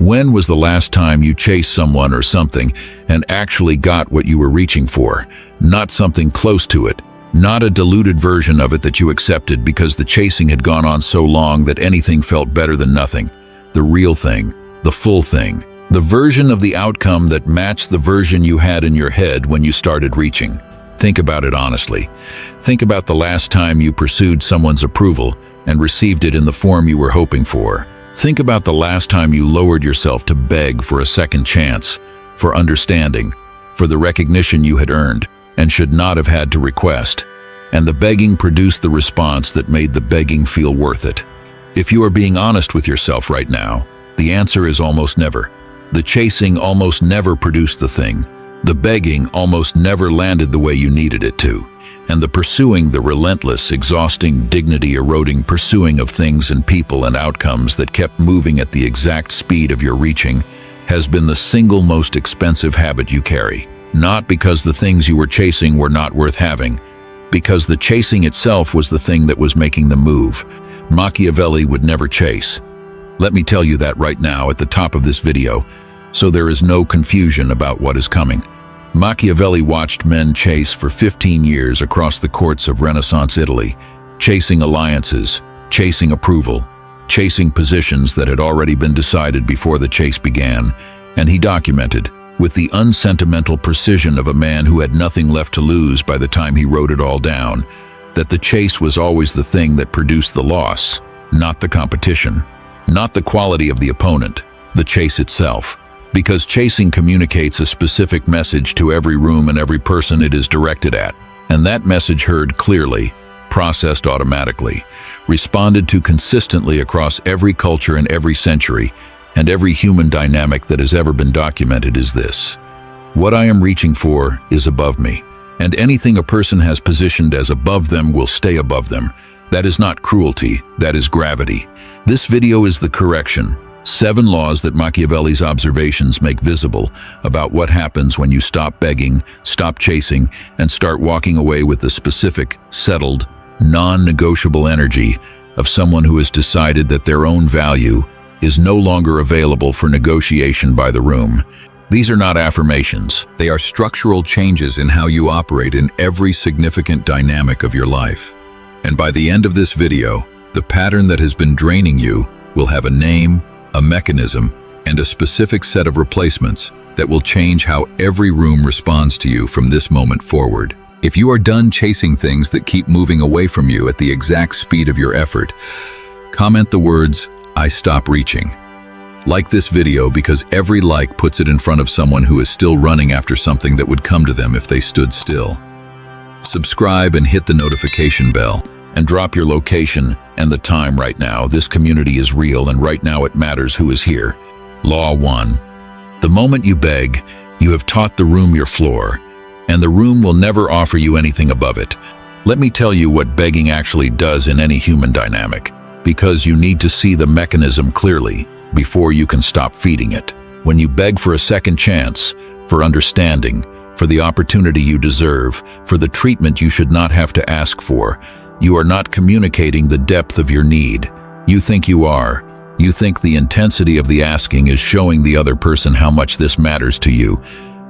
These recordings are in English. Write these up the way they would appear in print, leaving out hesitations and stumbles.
When was the last time you chased someone or something and actually got what you were reaching for? Not something close to it. Not a diluted version of it that you accepted because the chasing had gone on so long that anything felt better than nothing. The real thing, the full thing. The version of the outcome that matched the version you had in your head when you started reaching. Think about it honestly. Think about the last time you pursued someone's approval and received it in the form you were hoping for. Think about the last time you lowered yourself to beg for a second chance, for understanding, for the recognition you had earned and should not have had to request. And the begging produced the response that made the begging feel worth it. If you are being honest with yourself right now, the answer is almost never. The chasing almost never produced the thing. The begging almost never landed the way you needed it to. And the pursuing, the relentless, exhausting, dignity-eroding pursuing of things and people and outcomes that kept moving at the exact speed of your reaching has been the single most expensive habit you carry. Not because the things you were chasing were not worth having, because the chasing itself was the thing that was making the move. Machiavelli would never chase. Let me tell you that right now at the top of this video, so there is no confusion about what is coming. Machiavelli watched men chase for 15 years across the courts of Renaissance Italy, chasing alliances, chasing approval, chasing positions that had already been decided before the chase began, and he documented, with the unsentimental precision of a man who had nothing left to lose by the time he wrote it all down, that the chase was always the thing that produced the loss, not the competition, not the quality of the opponent, the chase itself. Because chasing communicates a specific message to every room and every person it is directed at, and that message heard clearly, processed automatically, responded to consistently across every culture and every century, and every human dynamic that has ever been documented is this: what I am reaching for is above me, and anything a person has positioned as above them will stay above them. That is not cruelty, that is gravity. This video is the correction. 7 laws that Machiavelli's observations make visible about what happens when you stop begging, stop chasing, and start walking away with the specific, settled, non-negotiable energy of someone who has decided that their own value is no longer available for negotiation by the room. These are not affirmations. They are structural changes in how you operate in every significant dynamic of your life. And by the end of this video, the pattern that has been draining you will have a name, a mechanism, and a specific set of replacements that will change how every room responds to you from this moment forward. If you are done chasing things that keep moving away from you at the exact speed of your effort, comment the words, "I stop reaching." Like this video because every like puts it in front of someone who is still running after something that would come to them if they stood still. Subscribe and hit the notification bell. And drop your location and the time right now. This community is real and right now it matters who is here. Law 1. The moment you beg, you have taught the room your floor, and the room will never offer you anything above it. Let me tell you what begging actually does in any human dynamic, because you need to see the mechanism clearly before you can stop feeding it. When you beg for a second chance, for understanding, for the opportunity you deserve, for the treatment you should not have to ask for, you are not communicating the depth of your need. You think you are. You think the intensity of the asking is showing the other person how much this matters to you.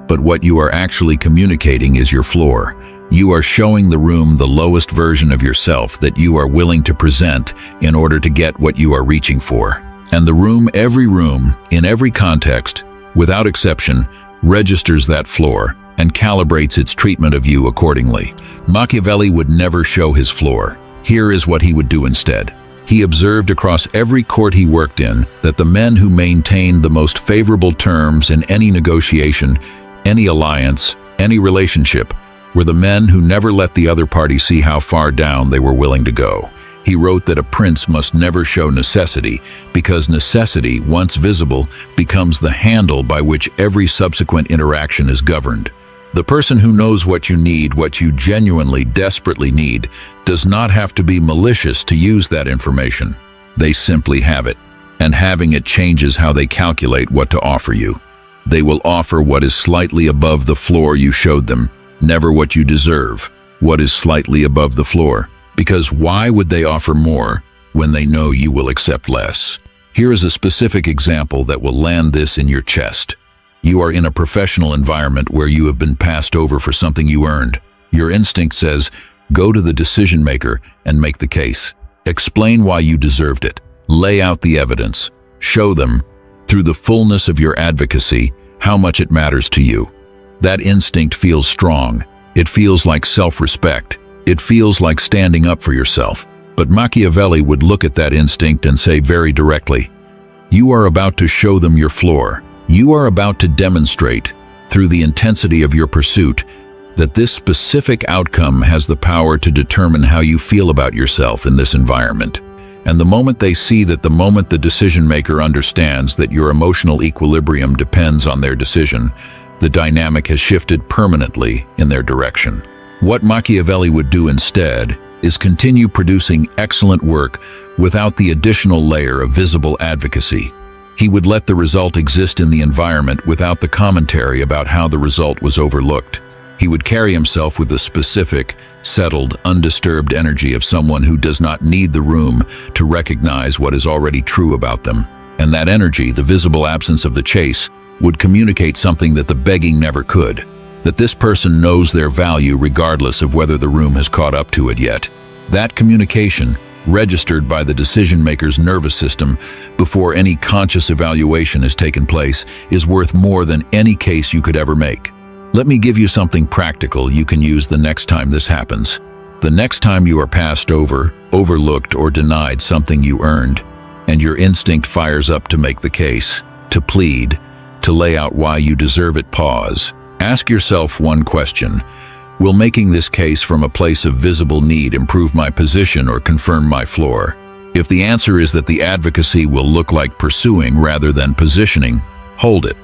But what you are actually communicating is your floor. You are showing the room the lowest version of yourself that you are willing to present in order to get what you are reaching for. And the room, every room, in every context, without exception, registers that floor and calibrates its treatment of you accordingly. Machiavelli would never show his floor. Here is what he would do instead. He observed across every court he worked in that the men who maintained the most favorable terms in any negotiation, any alliance, any relationship, were the men who never let the other party see how far down they were willing to go. He wrote that a prince must never show necessity, because necessity, once visible, becomes the handle by which every subsequent interaction is governed. The person who knows what you need, what you genuinely, desperately need, does not have to be malicious to use that information. They simply have it, and having it changes how they calculate what to offer you. They will offer what is slightly above the floor you showed them, never what you deserve, what is slightly above the floor. Because why would they offer more when they know you will accept less? Here is a specific example that will land this in your chest. You are in a professional environment where you have been passed over for something you earned. Your instinct says, go to the decision maker and make the case. Explain why you deserved it. Lay out the evidence. Show them, through the fullness of your advocacy, how much it matters to you. That instinct feels strong. It feels like self-respect. It feels like standing up for yourself. But Machiavelli would look at that instinct and say very directly, you are about to show them your floor. You are about to demonstrate, through the intensity of your pursuit, that this specific outcome has the power to determine how you feel about yourself in this environment. And the moment they see that, the moment the decision maker understands that your emotional equilibrium depends on their decision, the dynamic has shifted permanently in their direction. What Machiavelli would do instead is continue producing excellent work without the additional layer of visible advocacy. He would let the result exist in the environment without the commentary about how the result was overlooked. He would carry himself with the specific, settled, undisturbed energy of someone who does not need the room to recognize what is already true about them. And that energy, the visible absence of the chase, would communicate something that the begging never could. That this person knows their value regardless of whether the room has caught up to it yet. That communication, registered by the decision-maker's nervous system before any conscious evaluation has taken place, is worth more than any case you could ever make. Let me give you something practical you can use the next time this happens. The next time you are passed over, overlooked, or denied something you earned, and your instinct fires up to make the case, to plead, to lay out why you deserve it, pause. Ask yourself one question. Will making this case from a place of visible need improve my position or confirm my floor? If the answer is that the advocacy will look like pursuing rather than positioning, hold it.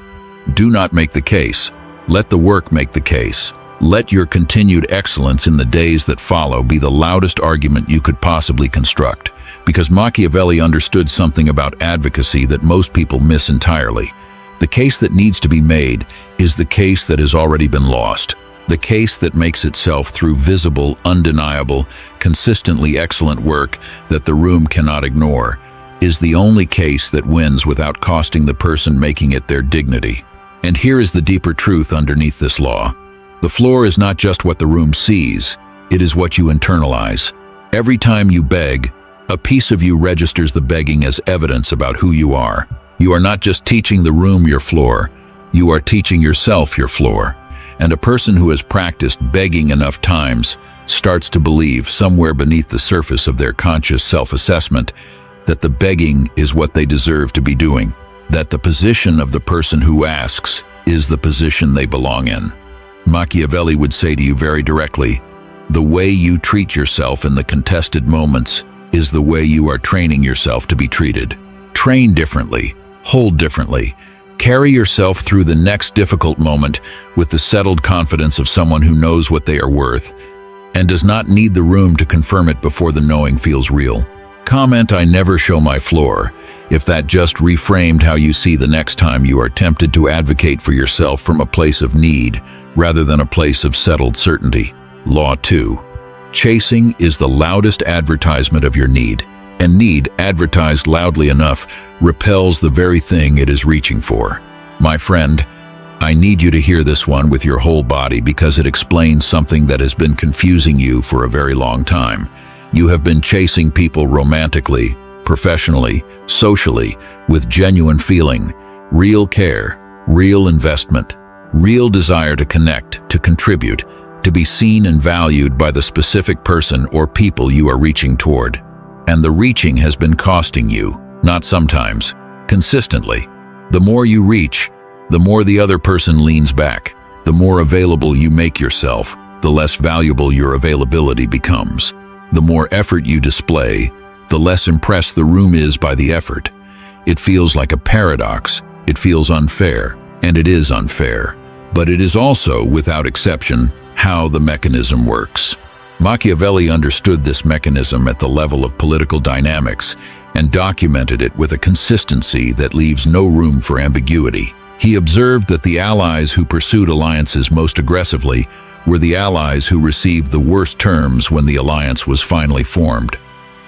Do not make the case. Let the work make the case. Let your continued excellence in the days that follow be the loudest argument you could possibly construct, because Machiavelli understood something about advocacy that most people miss entirely. The case that needs to be made is the case that has already been lost. The case that makes itself through visible, undeniable, consistently excellent work that the room cannot ignore, is the only case that wins without costing the person making it their dignity. And here is the deeper truth underneath this law. The floor is not just what the room sees, it is what you internalize. Every time you beg, a piece of you registers the begging as evidence about who you are. You are not just teaching the room your floor, you are teaching yourself your floor. And a person who has practiced begging enough times starts to believe somewhere beneath the surface of their conscious self-assessment that the begging is what they deserve to be doing, that the position of the person who asks is the position they belong in. Machiavelli would say to you very directly, the way you treat yourself in the contested moments is the way you are training yourself to be treated. Train differently, hold differently, carry yourself through the next difficult moment with the settled confidence of someone who knows what they are worth and does not need the room to confirm it before the knowing feels real. Comment, I never show my floor, if that just reframed how you see the next time you are tempted to advocate for yourself from a place of need rather than a place of settled certainty. Law 2. Chasing is the loudest advertisement of your need, and need, advertised loudly enough, repels the very thing it is reaching for. My friend, I need you to hear this one with your whole body because it explains something that has been confusing you for a very long time. You have been chasing people romantically, professionally, socially, with genuine feeling, real care, real investment, real desire to connect, to contribute, to be seen and valued by the specific person or people you are reaching toward. And the reaching has been costing you, not sometimes, consistently. The more you reach, the more the other person leans back. The more available you make yourself, the less valuable your availability becomes. The more effort you display, the less impressed the room is by the effort. It feels like a paradox. It feels unfair, and it is unfair. But it is also, without exception, how the mechanism works. Machiavelli understood this mechanism at the level of political dynamics and documented it with a consistency that leaves no room for ambiguity. He observed that the allies who pursued alliances most aggressively were the allies who received the worst terms when the alliance was finally formed.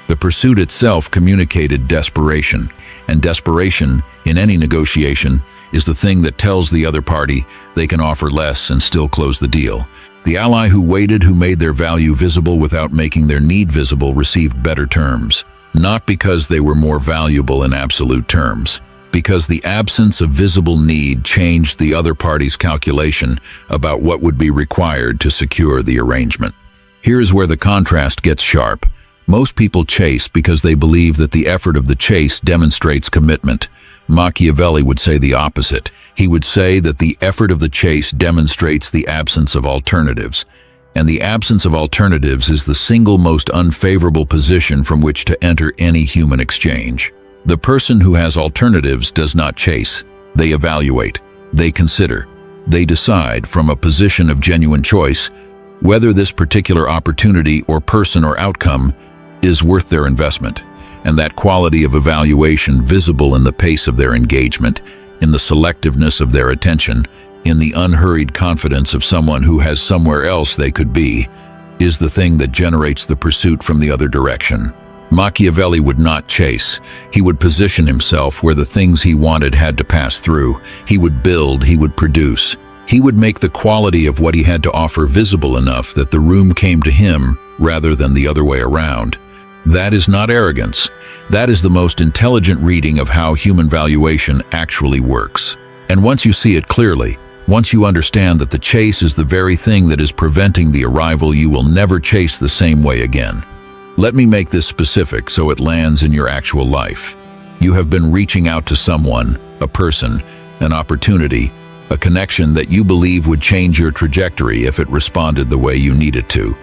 The pursuit itself communicated desperation, and desperation in any negotiation is the thing that tells the other party they can offer less and still close the deal. The ally who waited, who made their value visible without making their need visible, received better terms. Not because they were more valuable in absolute terms, because the absence of visible need changed the other party's calculation about what would be required to secure the arrangement. Here's where the contrast gets sharp. Most people chase because they believe that the effort of the chase demonstrates commitment. Machiavelli would say the opposite. He would say that the effort of the chase demonstrates the absence of alternatives. And the absence of alternatives is the single most unfavorable position from which to enter any human exchange. The person who has alternatives does not chase. They evaluate. They consider. They decide from a position of genuine choice whether this particular opportunity or person or outcome is worth their investment. And that quality of evaluation, visible in the pace of their engagement, in the selectiveness of their attention, in the unhurried confidence of someone who has somewhere else they could be, is the thing that generates the pursuit from the other direction. Machiavelli would not chase. He would position himself where the things he wanted had to pass through. He would build, he would produce. He would make the quality of what he had to offer visible enough that the room came to him rather than the other way around. That is not arrogance. That is the most intelligent reading of how human valuation actually works. And once you see it clearly, once you understand that the chase is the very thing that is preventing the arrival, you will never chase the same way again. Let me make this specific so it lands in your actual life. You have been reaching out to someone, a person, an opportunity, a connection that you believe would change your trajectory if it responded the way you need it to.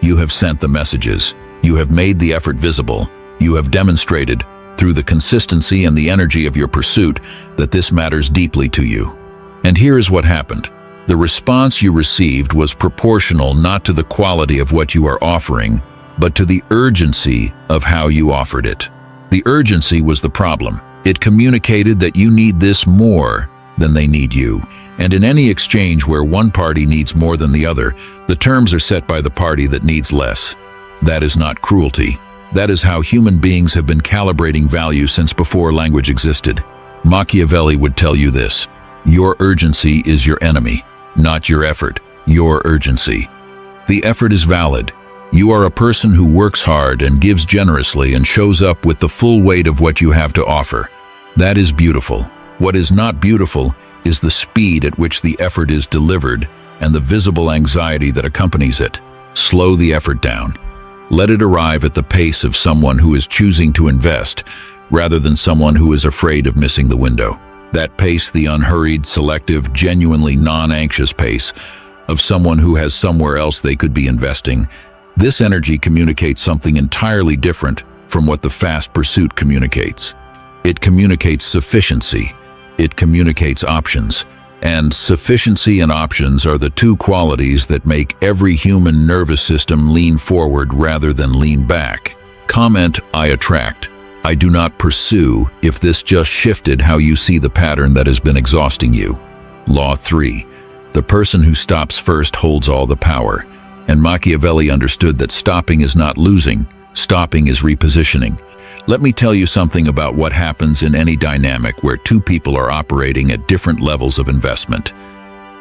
You have sent the messages. You have made the effort visible. You have demonstrated, through the consistency and the energy of your pursuit, that this matters deeply to you. And here is what happened. The response you received was proportional not to the quality of what you are offering, but to the urgency of how you offered it. The urgency was the problem. It communicated that you need this more than they need you. And in any exchange where one party needs more than the other, the terms are set by the party that needs less. That is not cruelty. That is how human beings have been calibrating value since before language existed. Machiavelli would tell you this: your urgency is your enemy, not your effort, your urgency. The effort is valid. You are a person who works hard and gives generously and shows up with the full weight of what you have to offer. That is beautiful. What is not beautiful is the speed at which the effort is delivered and the visible anxiety that accompanies it. Slow the effort down. Let it arrive at the pace of someone who is choosing to invest, rather than someone who is afraid of missing the window. That pace, the unhurried, selective, genuinely non-anxious pace of someone who has somewhere else they could be investing, this energy communicates something entirely different from what the fast pursuit communicates. It communicates sufficiency. It communicates options. And sufficiency and options are the two qualities that make every human nervous system lean forward rather than lean back. Comment, I attract. I do not pursue if this just shifted how you see the pattern that has been exhausting you. Law 3. The person who stops first holds all the power. And Machiavelli understood that stopping is not losing. Stopping is repositioning. Let me tell you something about what happens in any dynamic where two people are operating at different levels of investment.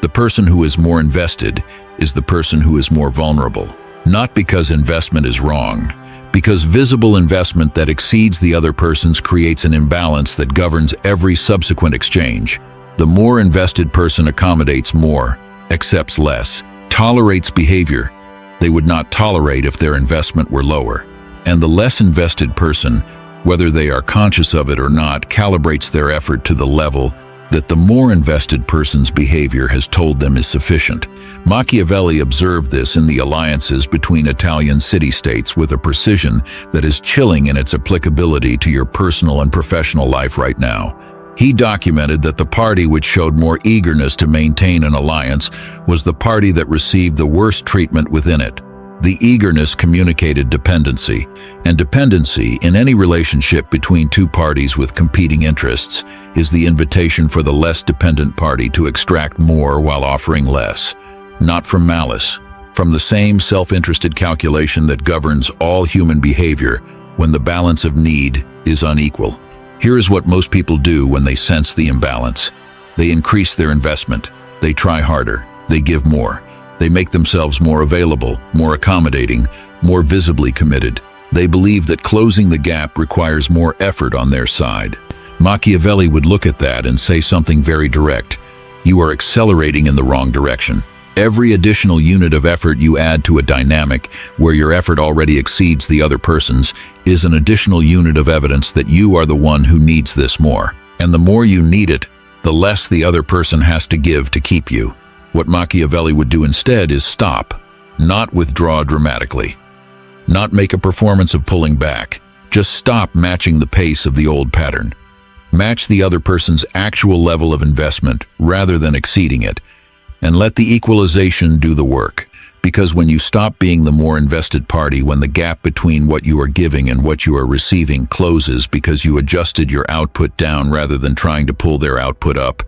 The person who is more invested is the person who is more vulnerable. Not because investment is wrong, because visible investment that exceeds the other person's creates an imbalance that governs every subsequent exchange. The more invested person accommodates more, accepts less, tolerates behavior they would not tolerate if their investment were lower. And the less invested person, whether they are conscious of it or not, calibrates their effort to the level that the more invested person's behavior has told them is sufficient. Machiavelli observed this in the alliances between Italian city-states with a precision that is chilling in its applicability to your personal and professional life right now. He documented that the party which showed more eagerness to maintain an alliance was the party that received the worst treatment within it. The eagerness communicated dependency, and dependency in any relationship between two parties with competing interests is the invitation for the less dependent party to extract more while offering less. Not from malice, from the same self-interested calculation that governs all human behavior when the balance of need is unequal. Here is what most people do when they sense the imbalance. They increase their investment. They try harder. They give more. They make themselves more available, more accommodating, more visibly committed. They believe that closing the gap requires more effort on their side. Machiavelli would look at that and say something very direct. You are accelerating in the wrong direction. Every additional unit of effort you add to a dynamic where your effort already exceeds the other person's is an additional unit of evidence that you are the one who needs this more. And the more you need it, the less the other person has to give to keep you. What Machiavelli would do instead is stop, not withdraw dramatically, not make a performance of pulling back. Just stop matching the pace of the old pattern. Match the other person's actual level of investment rather than exceeding it, and let the equalization do the work. Because when you stop being the more invested party, when the gap between what you are giving and what you are receiving closes because you adjusted your output down rather than trying to pull their output up,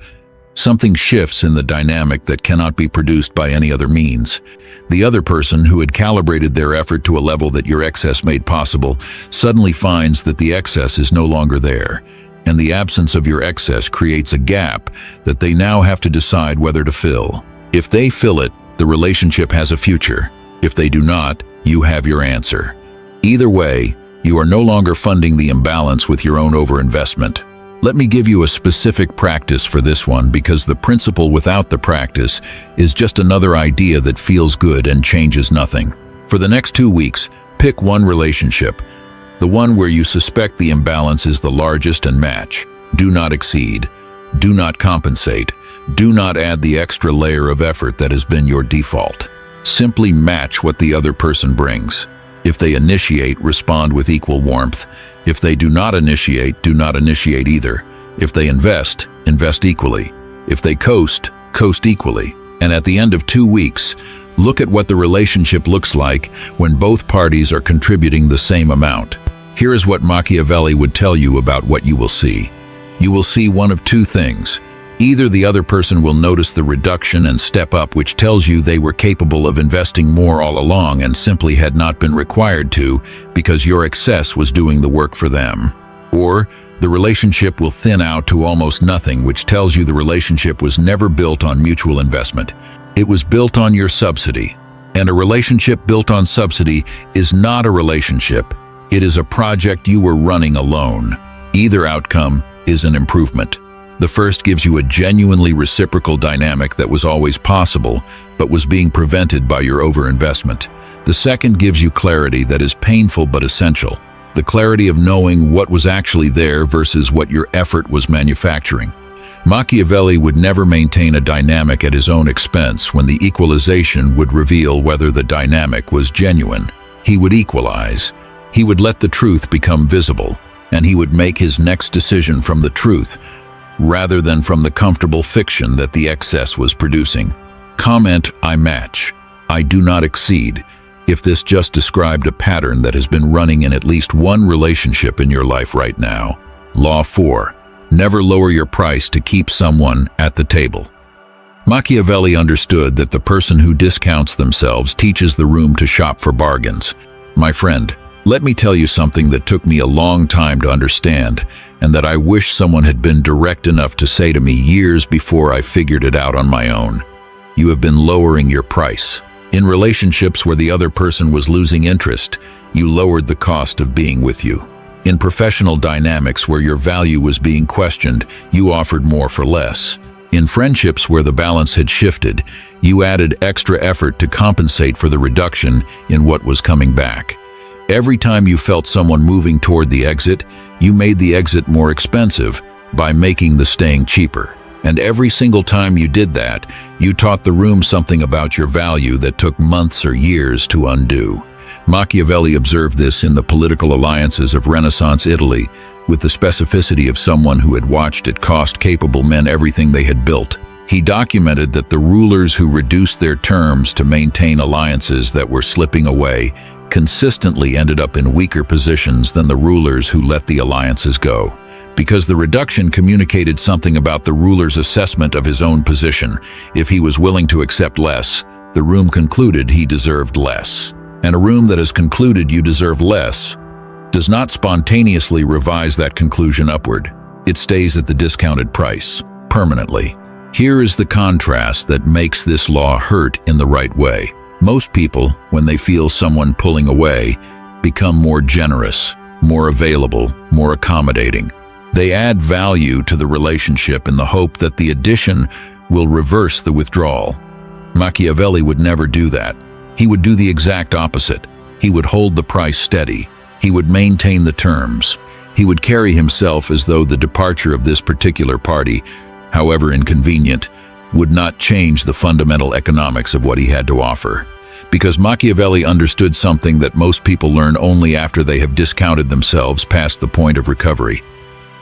something shifts in the dynamic that cannot be produced by any other means. The other person, who had calibrated their effort to a level that your excess made possible, suddenly finds that the excess is no longer there, and the absence of your excess creates a gap that they now have to decide whether to fill. If they fill it, the relationship has a future. If they do not, you have your answer. Either way, you are no longer funding the imbalance with your own overinvestment. Let me give you a specific practice for this one, because the principle without the practice is just another idea that feels good and changes nothing. For the next 2 weeks, pick one relationship, the one where you suspect the imbalance is the largest, and match. Do not exceed. Do not compensate. Do not add the extra layer of effort that has been your default. Simply match what the other person brings. If they initiate, respond with equal warmth. If they do not initiate, do not initiate either. If they invest, invest equally. If they coast, coast equally. And at the end of 2 weeks, look at what the relationship looks like when both parties are contributing the same amount. Here is what Machiavelli would tell you about what you will see. You will see one of two things. Either the other person will notice the reduction and step up, which tells you they were capable of investing more all along and simply had not been required to because your excess was doing the work for them. Or the relationship will thin out to almost nothing, which tells you the relationship was never built on mutual investment. It was built on your subsidy. And a relationship built on subsidy is not a relationship. It is a project you were running alone. Either outcome is an improvement. The first gives you a genuinely reciprocal dynamic that was always possible, but was being prevented by your overinvestment. The second gives you clarity that is painful but essential. The clarity of knowing what was actually there versus what your effort was manufacturing. Machiavelli would never maintain a dynamic at his own expense when the equalization would reveal whether the dynamic was genuine. He would equalize. He would let the truth become visible, and he would make his next decision from the truth, rather than from the comfortable fiction that the excess was producing. Comment, I match. I do not exceed. If this just described a pattern that has been running in at least one relationship in your life right now. Law 4. Never lower your price to keep someone at the table. Machiavelli understood that the person who discounts themselves teaches the room to shop for bargains. My friend, let me tell you something that took me a long time to understand, and that I wish someone had been direct enough to say to me years before I figured it out on my own. You have been lowering your price. In relationships where the other person was losing interest, you lowered the cost of being with you. In professional dynamics where your value was being questioned, you offered more for less. In friendships where the balance had shifted, you added extra effort to compensate for the reduction in what was coming back. Every time you felt someone moving toward the exit, you made the exit more expensive by making the staying cheaper. And every single time you did that, you taught the room something about your value that took months or years to undo. Machiavelli observed this in the political alliances of Renaissance Italy, with the specificity of someone who had watched it cost capable men everything they had built. He documented that the rulers who reduced their terms to maintain alliances that were slipping away consistently ended up in weaker positions than the rulers who let the alliances go. Because the reduction communicated something about the ruler's assessment of his own position. If he was willing to accept less, the room concluded he deserved less. And a room that has concluded you deserve less does not spontaneously revise that conclusion upward. It stays at the discounted price, permanently. Here is the contrast that makes this law hurt in the right way. Most people, when they feel someone pulling away, become more generous, more available, more accommodating. They add value to the relationship in the hope that the addition will reverse the withdrawal. Machiavelli would never do that. He would do the exact opposite. He would hold the price steady. He would maintain the terms. He would carry himself as though the departure of this particular party, however inconvenient, would not change the fundamental economics of what he had to offer. Because Machiavelli understood something that most people learn only after they have discounted themselves past the point of recovery.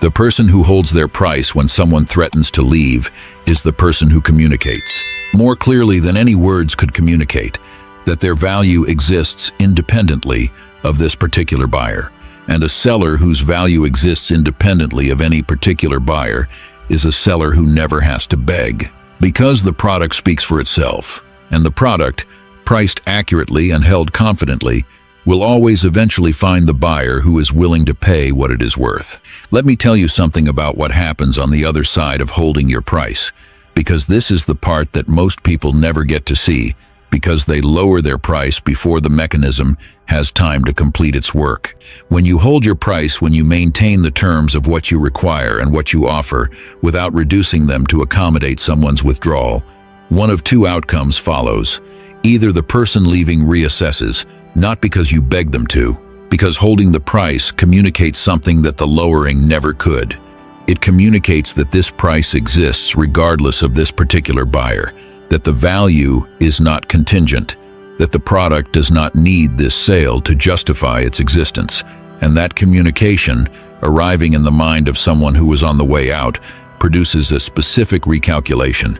The person who holds their price when someone threatens to leave is the person who communicates, more clearly than any words could communicate, that their value exists independently of this particular buyer. And a seller whose value exists independently of any particular buyer is a seller who never has to beg. Because the product speaks for itself, and the product, priced accurately and held confidently, will always eventually find the buyer who is willing to pay what it is worth. Let me tell you something about what happens on the other side of holding your price, because this is the part that most people never get to see, because they lower their price before the mechanism has time to complete its work. When you hold your price, when you maintain the terms of what you require and what you offer without reducing them to accommodate someone's withdrawal, one of two outcomes follows. Either the person leaving reassesses, not because you beg them to, because holding the price communicates something that the lowering never could. It communicates that this price exists regardless of this particular buyer, that the value is not contingent, that the product does not need this sale to justify its existence, and that communication, arriving in the mind of someone who is on the way out, produces a specific recalculation.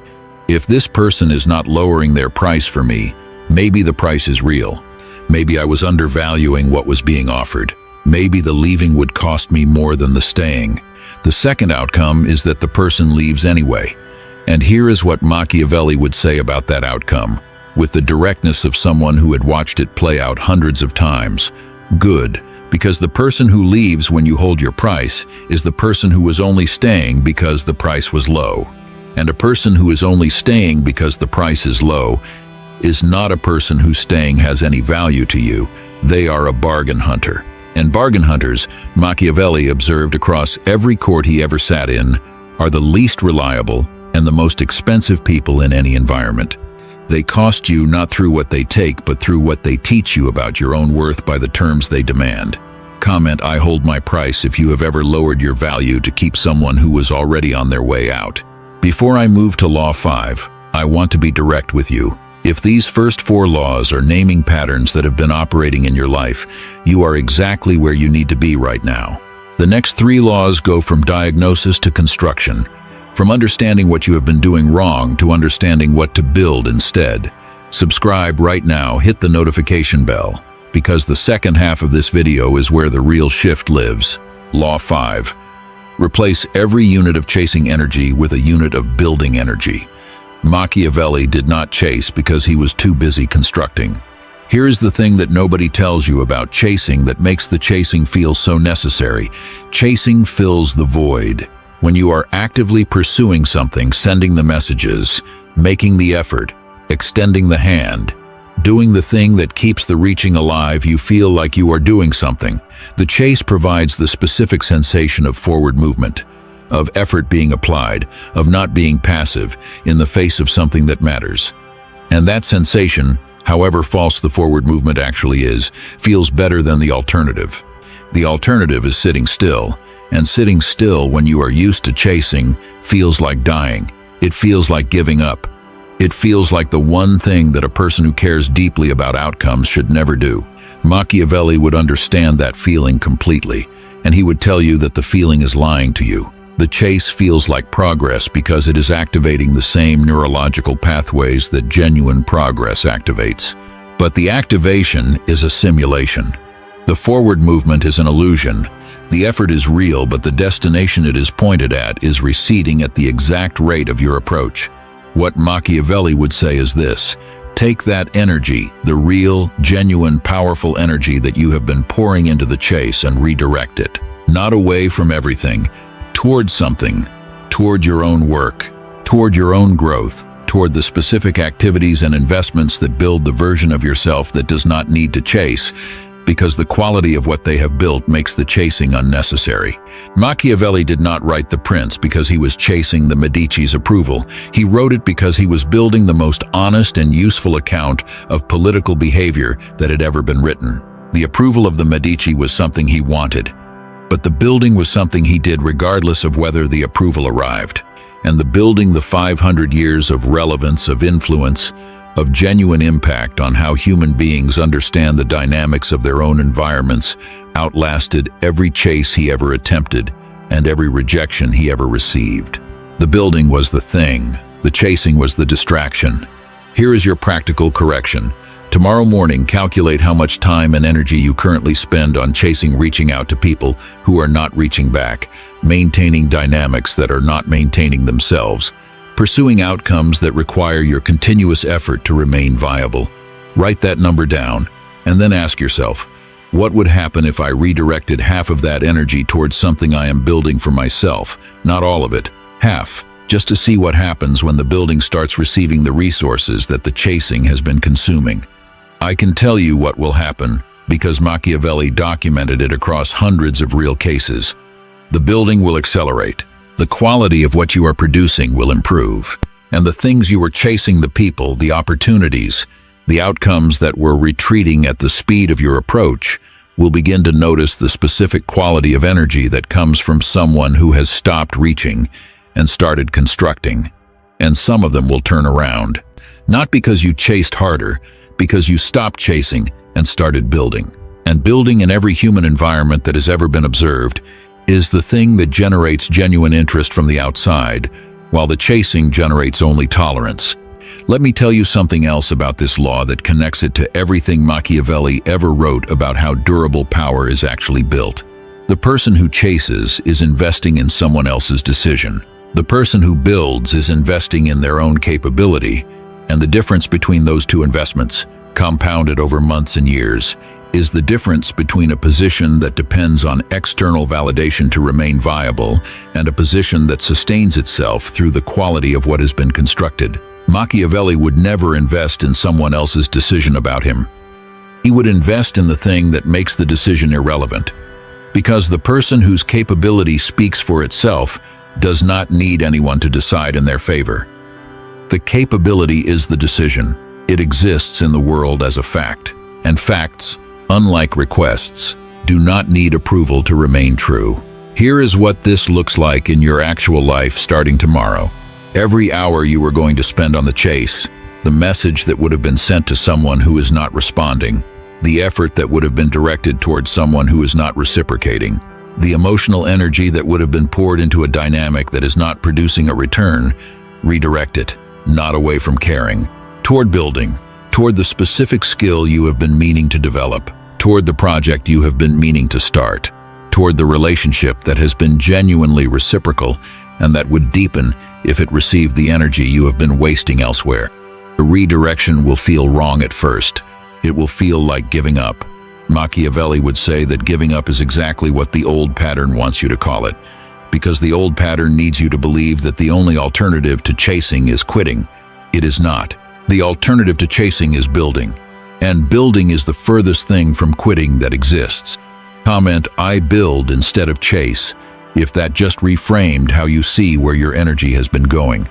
If this person is not lowering their price for me, maybe the price is real. Maybe I was undervaluing what was being offered. Maybe the leaving would cost me more than the staying. The second outcome is that the person leaves anyway. And here is what Machiavelli would say about that outcome, with the directness of someone who had watched it play out hundreds of times. Good, because the person who leaves when you hold your price is the person who was only staying because the price was low. And a person who is only staying because the price is low is not a person whose staying has any value to you. They are a bargain hunter. And bargain hunters, Machiavelli observed across every court he ever sat in, are the least reliable and the most expensive people in any environment. They cost you not through what they take, but through what they teach you about your own worth by the terms they demand. Comment, I hold my price, if you have ever lowered your value to keep someone who was already on their way out. Before I move to Law 5, I want to be direct with you. If these first 4 laws are naming patterns that have been operating in your life, you are exactly where you need to be right now. The next 3 laws go from diagnosis to construction, from understanding what you have been doing wrong to understanding what to build instead. Subscribe right now, hit the notification bell, because the second half of this video is where the real shift lives. Law 5. Replace every unit of chasing energy with a unit of building energy. Machiavelli did not chase because he was too busy constructing. Here is the thing that nobody tells you about chasing that makes the chasing feel so necessary. Chasing fills the void. When you are actively pursuing something, sending the messages, making the effort, extending the hand, doing the thing that keeps the reaching alive, you feel like you are doing something. The chase provides the specific sensation of forward movement, of effort being applied, of not being passive in the face of something that matters. And that sensation, however false the forward movement actually is, feels better than the alternative. The alternative is sitting still, and sitting still when you are used to chasing feels like dying. It feels like giving up. It feels like the one thing that a person who cares deeply about outcomes should never do. Machiavelli would understand that feeling completely, and he would tell you that the feeling is lying to you. The chase feels like progress because it is activating the same neurological pathways that genuine progress activates. But the activation is a simulation. The forward movement is an illusion. The effort is real, but the destination it is pointed at is receding at the exact rate of your approach. What Machiavelli would say is this: Take that energy, the real, genuine, powerful energy that you have been pouring into the chase, and redirect it. Not away from everything, toward something, toward your own work, toward your own growth, toward the specific activities and investments that build the version of yourself that does not need to chase, because the quality of what they have built makes the chasing unnecessary. Machiavelli did not write The Prince because he was chasing the Medici's approval. He wrote it because he was building the most honest and useful account of political behavior that had ever been written. The approval of the Medici was something he wanted, but the building was something he did regardless of whether the approval arrived. And the building, the 500 years of relevance, of influence, of genuine impact on how human beings understand the dynamics of their own environments, outlasted every chase he ever attempted and every rejection he ever received. The building was the thing, the chasing was the distraction. Here is your practical correction. Tomorrow morning, calculate how much time and energy you currently spend on reaching out to people who are not reaching back, maintaining dynamics that are not maintaining themselves, pursuing outcomes that require your continuous effort to remain viable. Write that number down, and then ask yourself, what would happen if I redirected half of that energy towards something I am building for myself? Not all of it, half, just to see what happens when the building starts receiving the resources that the chasing has been consuming. I can tell you what will happen, because Machiavelli documented it across hundreds of real cases. The building will accelerate. The quality of what you are producing will improve, and the things you were chasing, the people, the opportunities, the outcomes that were retreating at the speed of your approach, will begin to notice the specific quality of energy that comes from someone who has stopped reaching and started constructing. And some of them will turn around, not because you chased harder, because you stopped chasing and started building. And building in every human environment that has ever been observed is the thing that generates genuine interest from the outside, while the chasing generates only tolerance. Let me tell you something else about this law that connects it to everything Machiavelli ever wrote about how durable power is actually built. The person who chases is investing in someone else's decision. The person who builds is investing in their own capability, and the difference between those two investments, compounded over months and years, is the difference between a position that depends on external validation to remain viable and a position that sustains itself through the quality of what has been constructed. Machiavelli would never invest in someone else's decision about him. He would invest in the thing that makes the decision irrelevant, because the person whose capability speaks for itself does not need anyone to decide in their favor. The capability is the decision. It exists in the world as a fact, and facts, unlike requests, do not need approval to remain true. Here is what this looks like in your actual life starting tomorrow. Every hour you are going to spend on the chase, the message that would have been sent to someone who is not responding, the effort that would have been directed towards someone who is not reciprocating, the emotional energy that would have been poured into a dynamic that is not producing a return, redirect it, not away from caring, toward building, toward the specific skill you have been meaning to develop, toward the project you have been meaning to start, toward the relationship that has been genuinely reciprocal and that would deepen if it received the energy you have been wasting elsewhere. The redirection will feel wrong at first. It will feel like giving up. Machiavelli would say that giving up is exactly what the old pattern wants you to call it, because the old pattern needs you to believe that the only alternative to chasing is quitting. It is not. The alternative to chasing is building, and building is the furthest thing from quitting that exists. Comment, I build instead of chase, if that just reframed how you see where your energy has been going.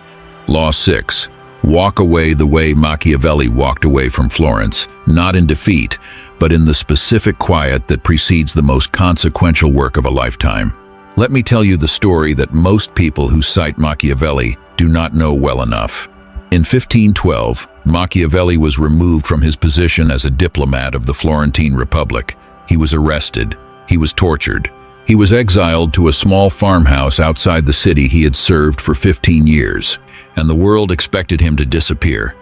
Law 6. Walk away the way Machiavelli walked away from Florence, not in defeat, but in the specific quiet that precedes the most consequential work of a lifetime. Let me tell you the story that most people who cite Machiavelli do not know well enough. In 1512, Machiavelli was removed from his position as a diplomat of the Florentine Republic. He was arrested. He was tortured. He was exiled to a small farmhouse outside the city he had served for 15 years, and the world expected him to disappear.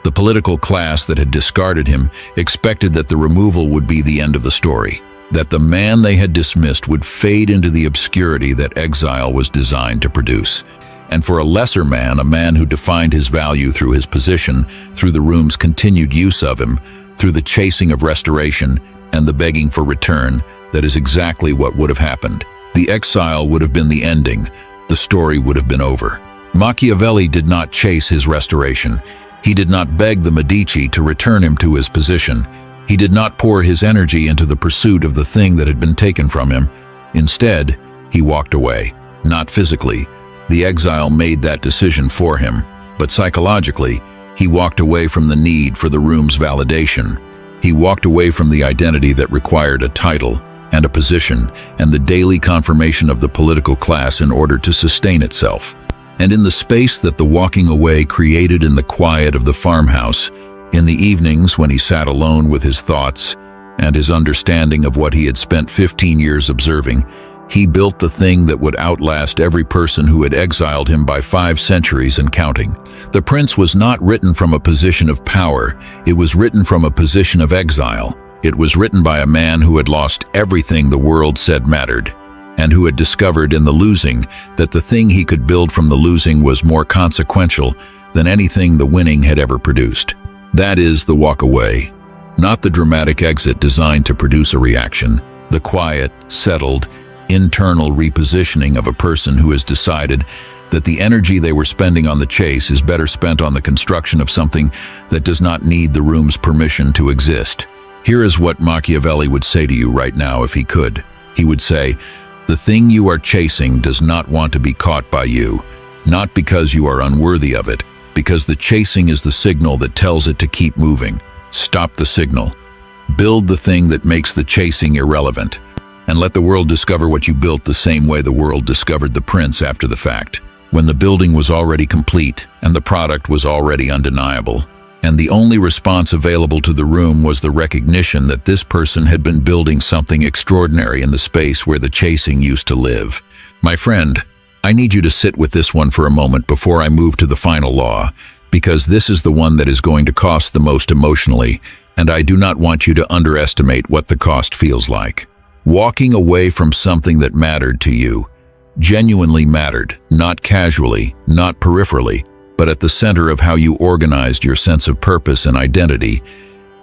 The political class that had discarded him expected that the removal would be the end of the story, that the man they had dismissed would fade into the obscurity that exile was designed to produce. And for a lesser man, a man who defined his value through his position, through the room's continued use of him, through the chasing of restoration and the begging for return, that is exactly what would have happened. The exile would have been the ending. The story would have been over. Machiavelli did not chase his restoration. He did not beg the Medici to return him to his position. He did not pour his energy into the pursuit of the thing that had been taken from him. Instead, he walked away. Not physically. The exile made that decision for him. But psychologically, he walked away from the need for the room's validation. He walked away from the identity that required a title and a position and the daily confirmation of the political class in order to sustain itself. And in the space that the walking away created in the quiet of the farmhouse, in the evenings when he sat alone with his thoughts and his understanding of what he had spent 15 years observing, he built the thing that would outlast every person who had exiled him by 5 centuries and counting. The Prince was not written from a position of power, it was written from a position of exile. It was written by a man who had lost everything the world said mattered, and who had discovered in the losing that the thing he could build from the losing was more consequential than anything the winning had ever produced. That is the walk away, not the dramatic exit designed to produce a reaction, the quiet, settled, internal repositioning of a person who has decided that the energy they were spending on the chase is better spent on the construction of something that does not need the room's permission to exist. Here is what Machiavelli would say to you right now if he could. He would say, "The thing you are chasing does not want to be caught by you, not because you are unworthy of it, because the chasing is the signal that tells it to keep moving. Stop the signal. Build the thing that makes the chasing irrelevant. And let the world discover what you built the same way the world discovered the Prince after the fact, when the building was already complete and the product was already undeniable. And the only response available to the room was the recognition that this person had been building something extraordinary in the space where the chasing used to live." My friend, I need you to sit with this one for a moment before I move to the final law, because this is the one that is going to cost the most emotionally, and I do not want you to underestimate what the cost feels like. Walking away from something that mattered to you, genuinely mattered, not casually, not peripherally, but at the center of how you organized your sense of purpose and identity,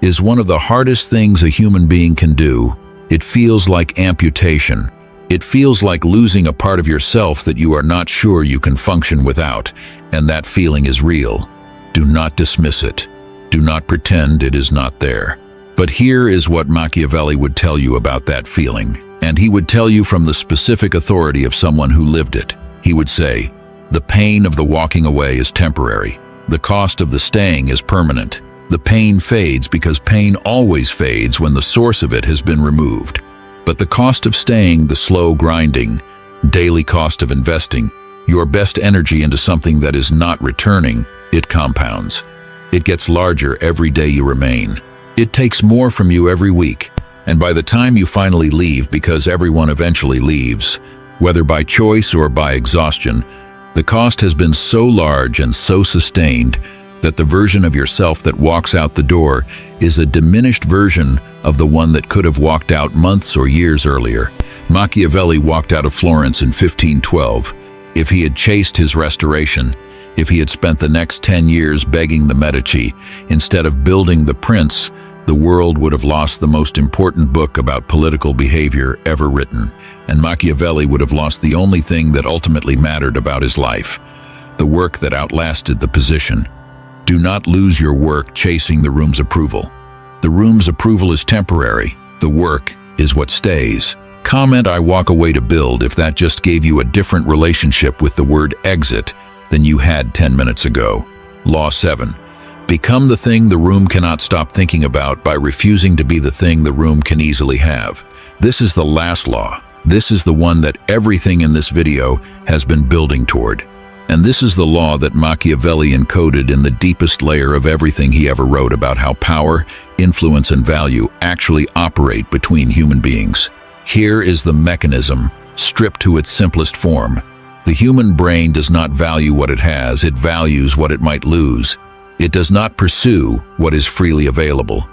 is one of the hardest things a human being can do. It feels like amputation. It feels like losing a part of yourself that you are not sure you can function without, and that feeling is real. Do not dismiss it. Do not pretend it is not there. But here is what Machiavelli would tell you about that feeling, and he would tell you from the specific authority of someone who lived it. He would say, "The pain of the walking away is temporary. The cost of the staying is permanent. The pain fades because pain always fades when the source of it has been removed. But the cost of staying, the slow grinding, daily cost of investing your best energy into something that is not returning, it compounds. It gets larger every day you remain. It takes more from you every week, and by the time you finally leave, because everyone eventually leaves, whether by choice or by exhaustion, the cost has been so large and so sustained that the version of yourself that walks out the door is a diminished version of the one that could have walked out months or years earlier." Machiavelli walked out of Florence in 1512. If he had chased his restoration, if he had spent the next 10 years begging the Medici, instead of building the Prince, the world would have lost the most important book about political behavior ever written, and Machiavelli would have lost the only thing that ultimately mattered about his life, the work that outlasted the position. Do not lose your work chasing the room's approval. The room's approval is temporary. The work is what stays. Comment "I walk away to build" if that just gave you a different relationship with the word exit than you had 10 minutes ago. Law 7. Become the thing the room cannot stop thinking about by refusing to be the thing the room can easily have. This is the last law. This is the one that everything in this video has been building toward. And this is the law that Machiavelli encoded in the deepest layer of everything he ever wrote about how power, influence, and value actually operate between human beings. Here is the mechanism, stripped to its simplest form. The human brain does not value what it has, it values what it might lose. It does not pursue what is freely available.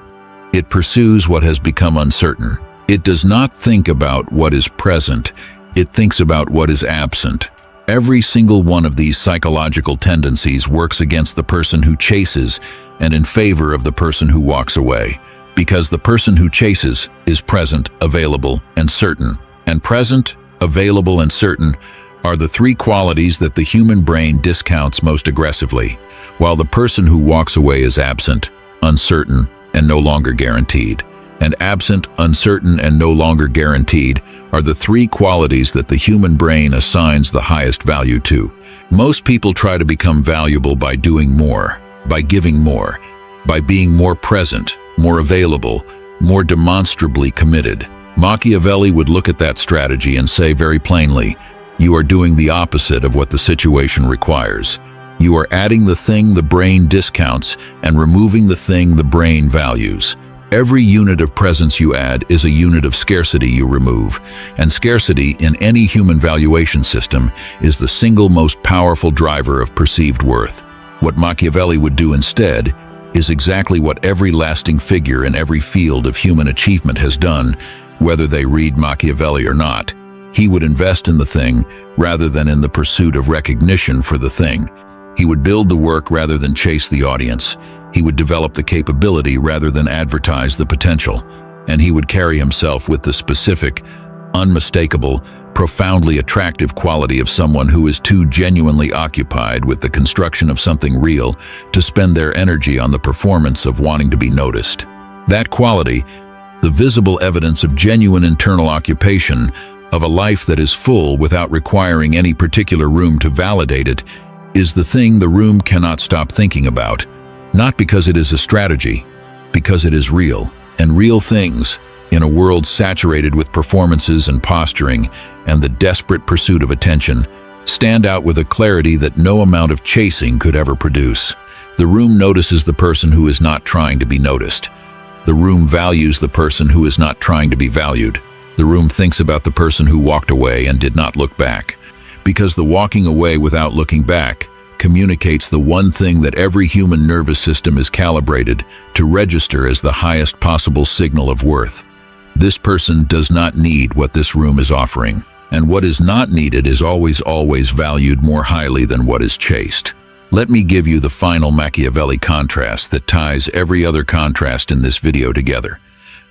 It pursues what has become uncertain. It does not think about what is present, it thinks about what is absent. Every single one of these psychological tendencies works against the person who chases and in favor of the person who walks away, because the person who chases is present, available, and certain. And present, available, and certain are the three qualities that the human brain discounts most aggressively, while the person who walks away is absent, uncertain, and no longer guaranteed. And absent, uncertain, and no longer guaranteed are the three qualities that the human brain assigns the highest value to. Most people try to become valuable by doing more, by giving more, by being more present, more available, more demonstrably committed. Machiavelli would look at that strategy and say very plainly, you are doing the opposite of what the situation requires. You are adding the thing the brain discounts and removing the thing the brain values. Every unit of presence you add is a unit of scarcity you remove, and scarcity in any human valuation system is the single most powerful driver of perceived worth. What Machiavelli would do instead is exactly what every lasting figure in every field of human achievement has done, whether they read Machiavelli or not. He would invest in the thing rather than in the pursuit of recognition for the thing. He would build the work rather than chase the audience. He would develop the capability rather than advertise the potential. And he would carry himself with the specific, unmistakable, profoundly attractive quality of someone who is too genuinely occupied with the construction of something real to spend their energy on the performance of wanting to be noticed. That quality, the visible evidence of genuine internal occupation, of a life that is full without requiring any particular room to validate it, is the thing the room cannot stop thinking about. Not because it is a strategy, because it is real. And real things, in a world saturated with performances and posturing and the desperate pursuit of attention, stand out with a clarity that no amount of chasing could ever produce. The room notices the person who is not trying to be noticed. The room values the person who is not trying to be valued. The room thinks about the person who walked away and did not look back. Because the walking away without looking back communicates the one thing that every human nervous system is calibrated to register as the highest possible signal of worth. This person does not need what this room is offering, and what is not needed is always valued more highly than what is chased. Let me give you the final Machiavelli contrast that ties every other contrast in this video together.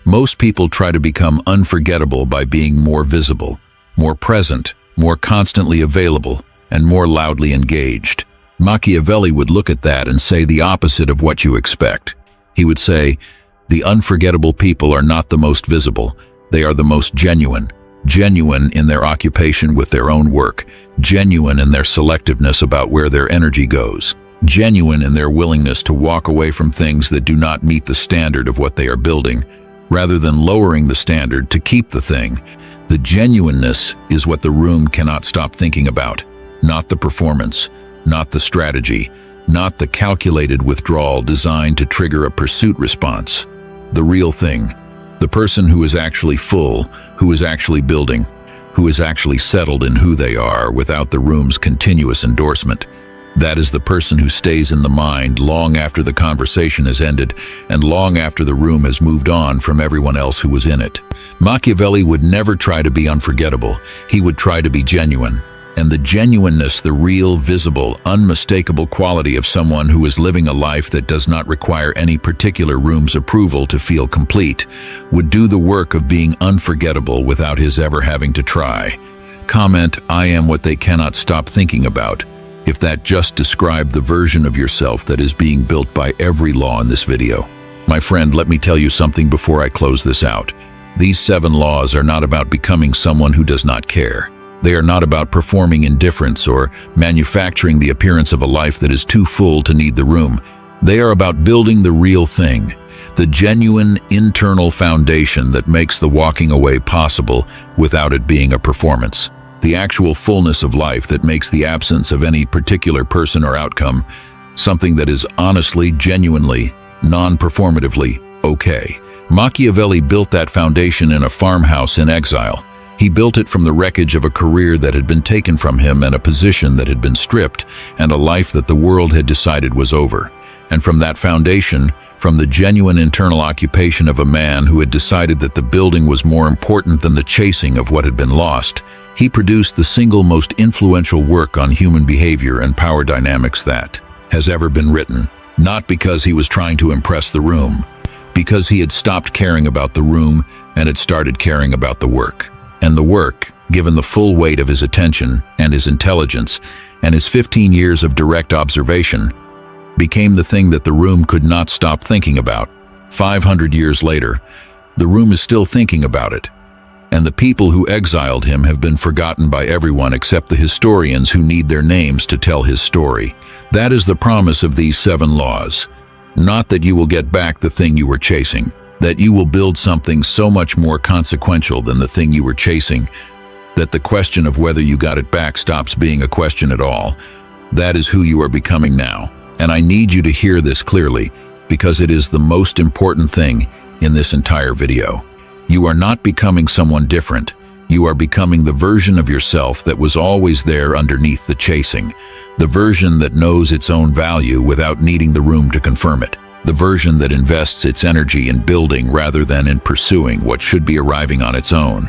Most people try to become unforgettable by being more visible, more present, more constantly available, and more loudly engaged. Machiavelli would look at that and say the opposite of what you expect. He would say, the unforgettable people are not the most visible, they are the most genuine. Genuine in their occupation with their own work, genuine in their selectiveness about where their energy goes, genuine in their willingness to walk away from things that do not meet the standard of what they are building, rather than lowering the standard to keep the thing. The genuineness is what the room cannot stop thinking about, not the performance, not the strategy, not the calculated withdrawal designed to trigger a pursuit response. The real thing, the person who is actually full, who is actually building, who is actually settled in who they are without the room's continuous endorsement. That is the person who stays in the mind long after the conversation has ended and long after the room has moved on from everyone else who was in it. Machiavelli would never try to be unforgettable. He would try to be genuine. And the genuineness, the real, visible, unmistakable quality of someone who is living a life that does not require any particular room's approval to feel complete, would do the work of being unforgettable without his ever having to try. Comment, I am what they cannot stop thinking about, if that just described the version of yourself that is being built by every law in this video. My friend, let me tell you something before I close this out. These 7 laws are not about becoming someone who does not care. They are not about performing indifference or manufacturing the appearance of a life that is too full to need the room. They are about building the real thing, the genuine internal foundation that makes the walking away possible without it being a performance. The actual fullness of life that makes the absence of any particular person or outcome something that is honestly, genuinely, non-performatively okay. Machiavelli built that foundation in a farmhouse in exile. He built it from the wreckage of a career that had been taken from him and a position that had been stripped and a life that the world had decided was over. And from that foundation, from the genuine internal occupation of a man who had decided that the building was more important than the chasing of what had been lost, He produced the single most influential work on human behavior and power dynamics that has ever been written, not because he was trying to impress the room, because he had stopped caring about the room and had started caring about the work. And the work, given the full weight of his attention and his intelligence and his 15 years of direct observation, became the thing that the room could not stop thinking about. 500 years later, the room is still thinking about it. And the people who exiled him have been forgotten by everyone except the historians who need their names to tell his story. That is the promise of these 7 laws. Not that you will get back the thing you were chasing, that you will build something so much more consequential than the thing you were chasing, that the question of whether you got it back stops being a question at all. That is who you are becoming now. And I need you to hear this clearly, because it is the most important thing in this entire video. You are not becoming someone different. You are becoming the version of yourself that was always there underneath the chasing, the version that knows its own value without needing the room to confirm it, the version that invests its energy in building rather than in pursuing what should be arriving on its own,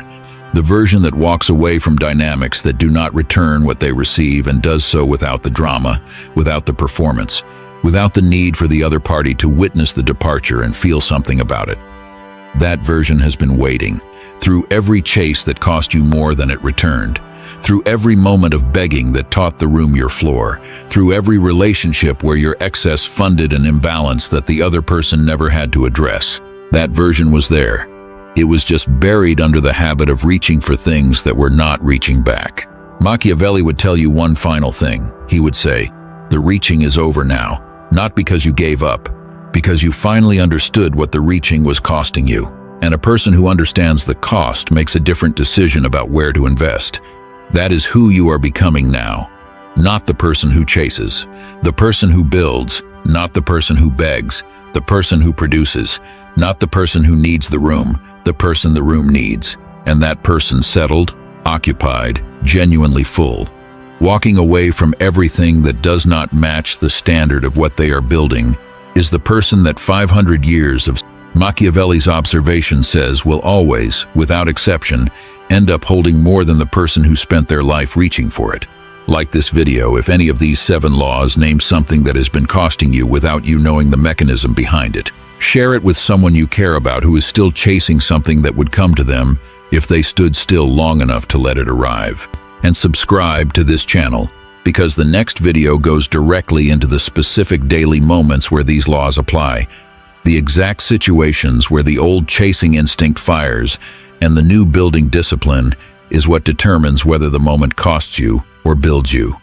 the version that walks away from dynamics that do not return what they receive and does so without the drama, without the performance, without the need for the other party to witness the departure and feel something about it. That version has been waiting, through every chase that cost you more than it returned, through every moment of begging that taught the room your floor, through every relationship where your excess funded an imbalance that the other person never had to address. That version was there. It was just buried under the habit of reaching for things that were not reaching back. Machiavelli would tell you one final thing. He would say, "The reaching is over now, not because you gave up, because you finally understood what the reaching was costing you." And a person who understands the cost makes a different decision about where to invest. That is who you are becoming now, not the person who chases, the person who builds, not the person who begs, the person who produces, not the person who needs the room, the person the room needs, and that person settled, occupied, genuinely full, walking away from everything that does not match the standard of what they are building, is the person that 500 years of Machiavelli's observation says will always, without exception, end up holding more than the person who spent their life reaching for it. Like this video, if any of these 7 laws name something that has been costing you without you knowing the mechanism behind it. Share it with someone you care about who is still chasing something that would come to them if they stood still long enough to let it arrive. And subscribe to this channel, because the next video goes directly into the specific daily moments where these laws apply, the exact situations where the old chasing instinct fires and the new building discipline is what determines whether the moment costs you or builds you.